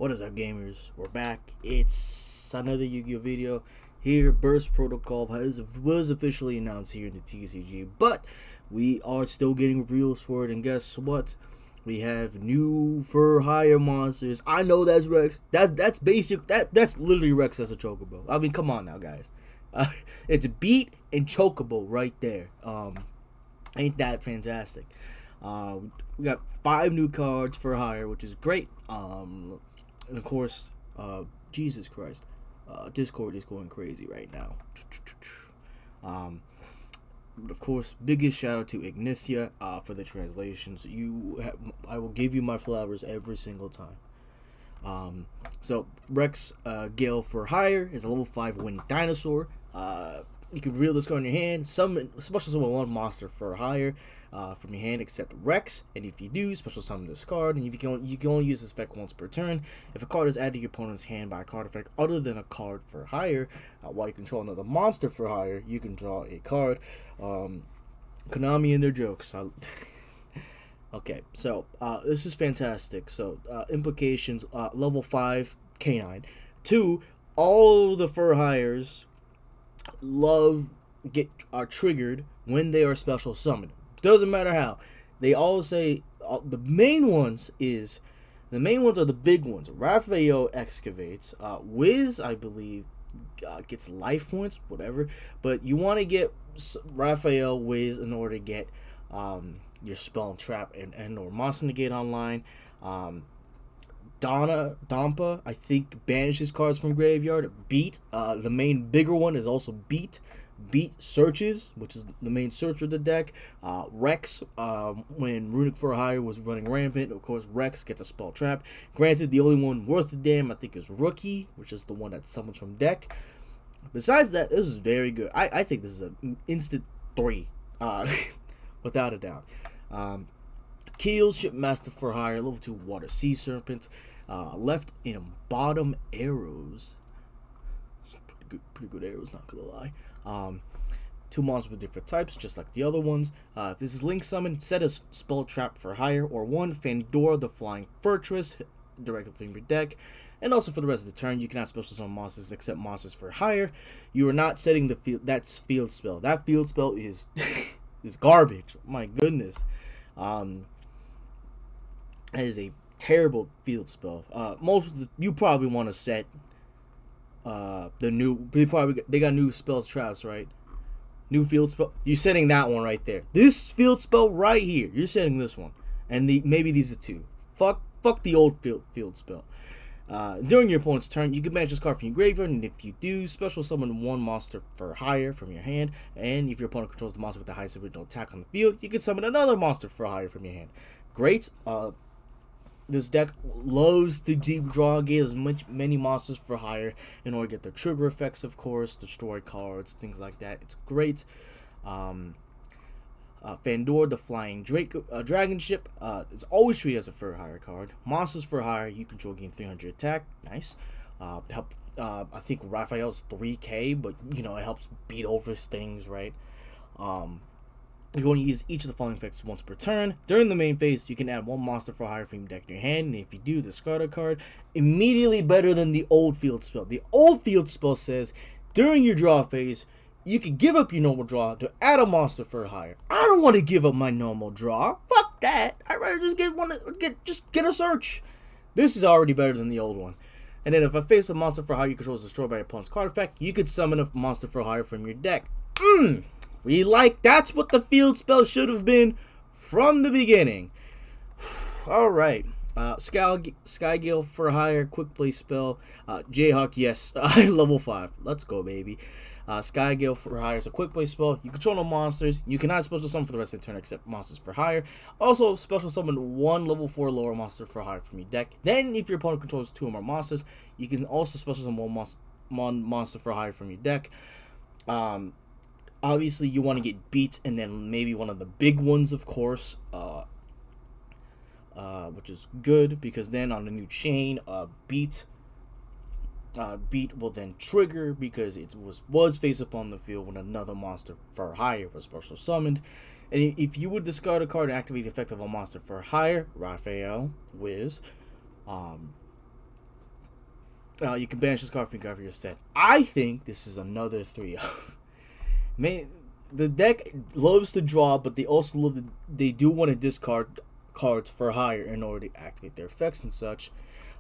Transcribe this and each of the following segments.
What is up, gamers? We're back. It's another Yu-Gi-Oh video. Here, Burst Protocol was officially announced here in the TCG, but we are still getting reveals for it. And guess what? We have new for hire monsters. I know that's Rex. That's basic. That's literally Rex as a Chocobo. I mean, come on now, guys. It's Beat and Chocobo right there. Ain't that fantastic? We got 5 new cards for hire, which is great. And of course, Jesus Christ, Discord is going crazy right now. Of course, biggest shout out to Ignithia for the translations. I will give you my flowers every single time. So Rex Gale for hire is a level 5 wind dinosaur. You can reel this card in your hand, special summon 1 monster for hire from your hand except Rex, and if you do, special summon this card, and you can only use this effect once per turn. If a card is added to your opponent's hand by a card effect other than a card for hire, while you control another monster for hire, you can draw a card. Konami and their jokes. Okay, so this is fantastic. So implications: level 5 K9. 2, all the for hires are triggered when they are special summoned. Doesn't matter how. They all say the main ones are the big ones. Raphael excavates. Wiz, I believe, gets life points, whatever. But you want to get Raphael, Wiz in order to get your spell and trap and or monster negate online. Dampa, I think, banishes cards from graveyard. Beat, the main bigger one is also Beat. Beat searches, which is the main search of the deck. Rex, when Runic for hire was running rampant, of course, Rex gets a spell trap. Granted, the only one worth the damn, I think, is Rookie, which is the one that summons from deck. Besides that, this is very good. I think this is an instant 3, without a doubt. Keel, Shipmaster for hire, level 2 Water Sea Serpent. Left in bottom arrows. Pretty good arrows, not gonna lie. 2 monsters with different types, just like the other ones. If this is Link Summon, set a spell trap for hire, or 1 Fandora the Flying Fortress directly from your deck. And also for the rest of the turn, you cannot special summon monsters except monsters for hire. You are not setting the field. That's field spell. That field spell is is garbage. My goodness. That is a terrible field spell. You probably want to set the new. They got new spells traps, right? New field spell. You're setting that one right there. This field spell right here. You're setting this one, and maybe these are 2. Fuck the old field spell. During your opponent's turn, you can banish this card from your graveyard, and if you do, special summon 1 monster for hire from your hand. And if your opponent controls the monster with the highest original attack on the field, you can summon another monster for hire from your hand. Great. This deck loves to deep draw, get as many monsters for hire in order to get their trigger effects, of course, destroy cards, things like that. It's great. Fandora the Flying Dragon Ship. It's always treated as a for hire card. Monsters for hire, you control, gain 300 attack. Nice. I think Raphael's 3k, but you know it helps beat over things, right? You're going to use each of the following effects once per turn. During the main phase, you can add 1 monster for hire from your deck to your hand, and if you do, discard a card. Immediately better than the old field spell. The old field spell says, during your draw phase, you can give up your normal draw to add a monster for hire. I don't want to give up my normal draw. Fuck that. I'd rather just get a search. This is already better than the old one. And then if I face a monster for hire you control is destroyed by your opponent's card effect, you could summon a monster for hire from your deck. That's what the field spell should have been from the beginning. Alright. Skygale for hire, quick play spell. Jayhawk, yes. Level 5. Let's go, baby. Skygale for hire is a quick play spell. You control no monsters. You cannot special summon for the rest of the turn except monsters for hire. Also, special summon 1 level 4 lower monster for hire from your deck. Then, if your opponent controls 2 or more monsters, you can also special summon 1 monster for hire from your deck. Obviously, you want to get Beat and then maybe one of the big ones, of course, which is good because then on the new chain, Beat will then trigger because it was face up on the field when another monster for hire was special summoned. And if you would discard a card and activate the effect of a monster for hire, Raphael, Wiz, You can banish this card from your set. I think this is another 3. Man, the deck loves to draw, but they also love to, they do want to discard cards for hire in order to activate their effects and such.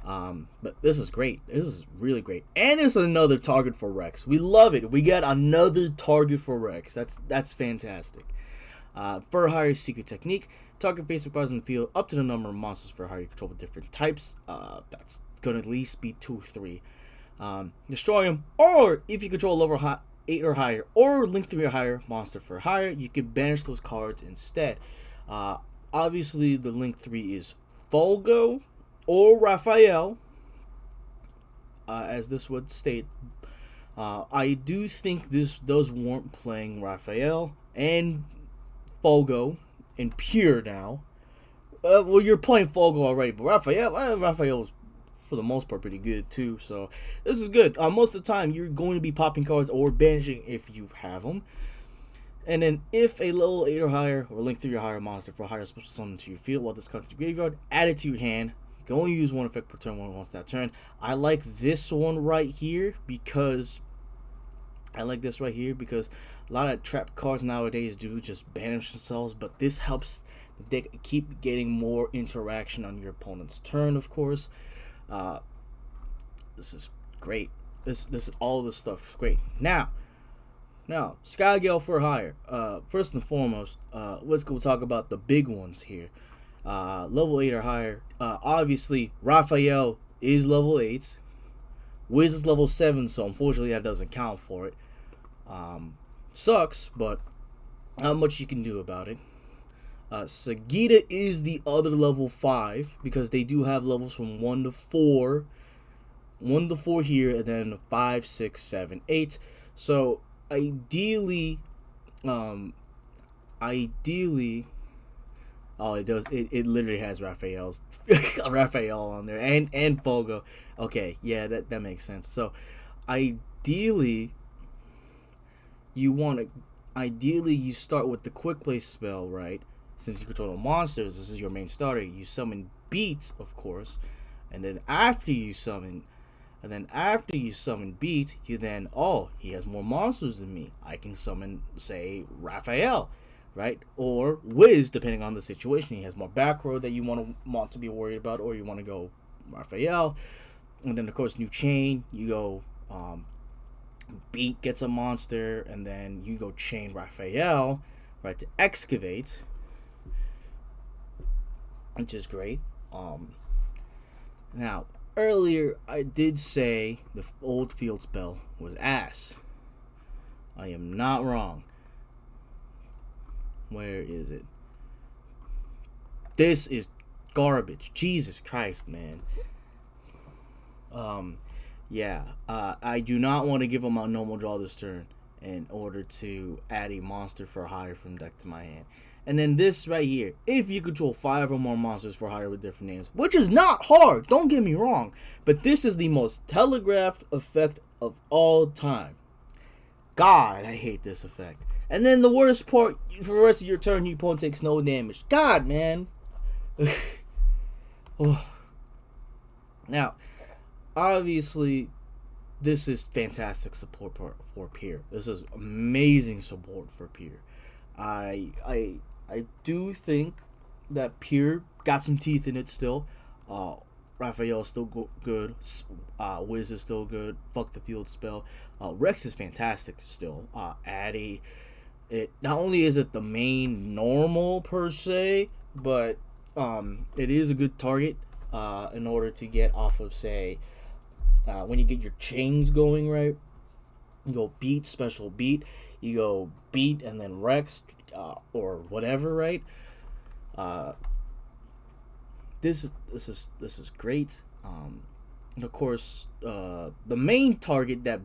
But this is great. This is really great, and it's another target for Rex. We love it. We got another target for Rex. That's fantastic. For hire secret technique. Target basic cards in the field up to the number of monsters for hire you control with different types. That's gonna at least be 2-3. Destroy them, or if you control level 8 or higher, or link 3 or higher monster for hire, you can banish those cards instead. Obviously, the link 3 is Folgo or Raphael, as this would state. I do think this does warrant playing Raphael and Folgo in pure now. Well, you're playing Folgo already, but Raphael's for the most part pretty good too. So this is good. Most of the time, you're going to be popping cards or banishing if you have them. And then if a level 8 or higher or link 3 or higher monster for a higher special summon to your field while this comes to the graveyard, add it to your hand. You can only use one effect per turn once that turn. I like this one right here because a lot of trap cards nowadays do just banish themselves, but this helps the deck keep getting more interaction on your opponent's turn, of course. This is great. This is all of this stuff is great. Now, Skygale for hire. First and foremost, let's go talk about the big ones here. Level 8 or higher. Obviously, Raphael is level 8. Wiz is level 7, so unfortunately that doesn't count for it. Sucks, but not much you can do about it. Sagita is the other level 5 because they do have levels from 1 to 4. 1 to 4 here, and then 5, 6, 7, 8. So ideally, oh, it does. It literally has Raphael on there and Folgo. Okay, yeah, that makes sense. So ideally, you start with the quick play spell, right? Since you control the monsters, this is your main starter. You summon Beat, of course, and then after you summon Beat, you then, oh, he has more monsters than me. I can summon, say, Raphael, right? Or Wiz, depending on the situation. He has more back row that you want to be worried about, or you want to go Raphael. And then, of course, new chain. You go Beat gets a monster, and then you go chain Raphael, right, to excavate, which is great. Now, earlier I did say the old field spell was ass. I am not wrong. Where is it? This is garbage. Jesus Christ, man. I do not want to give him a normal draw this turn in order to add a monster for hire from deck to my hand. And then this right here, if you control 5 or more monsters for hire with different names, which is not hard, don't get me wrong, but this is the most telegraphed effect of all time. God, I hate this effect. And then the worst part, for the rest of your turn, your opponent takes no damage. God, man. Oh. Now, obviously, this is fantastic support for Pier. This is amazing support for Pier. I do think that Pier got some teeth in it still. Raphael is still good. Wiz is still good. Fuck the field spell. Rex is fantastic still. It not only is it the main normal per se, but it is a good target in order to get off of, say, when you get your chains going, right? You go Beat, special Beat. You go Beat and then Rex or whatever, right? This is great. And of course, the main target that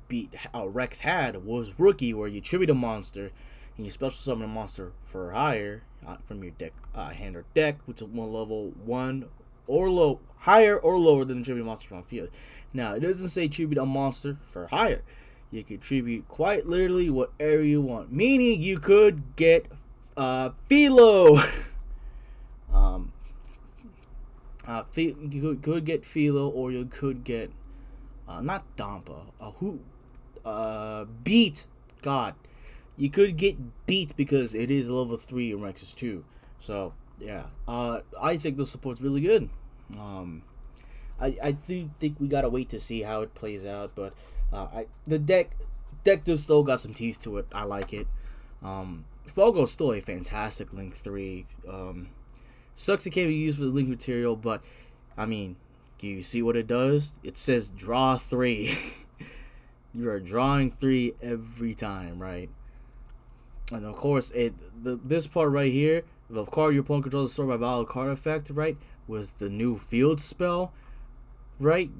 Rex had was Rookie, where you tribute a monster and you special summon a monster for hire from your deck, hand or deck, which is one level 1 or higher or lower than the tribute monster from the field. Now, it doesn't say tribute a monster for hire. You can tribute quite literally whatever you want. Meaning you could get Philo. You could get Philo, or you could get not Dampa. Who? Beat. God, you could get beat because it is level 3 and Rex is 2. So yeah, I think the support's really good. I do think we gotta wait to see how it plays out, but the deck does still got some teeth to it. I like it. Fogo's still a fantastic Link 3. Sucks it can't be used for the Link material, but I mean, you see what it does? It says draw 3. You are drawing 3 every time, right? And of course, this part right here, the card your opponent controls is stored by battle card effect, right? With the new field spell, right?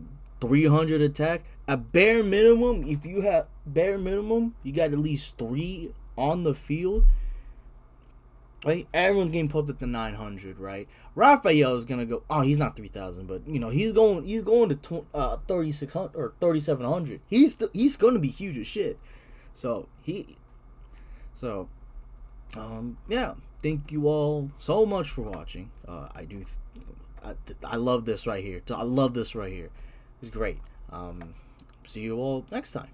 300 attack. At bare minimum, if you have bare minimum, you got at least 3 on the field. Right? Everyone's getting pumped at the 900, right? Raphael is gonna go. Oh, he's not 3,000, but you know he's going to 3,600 or 3,700. He's gonna be huge as shit. Yeah. Thank you all so much for watching. I love this right here. I love this right here. It's great. See you all next time.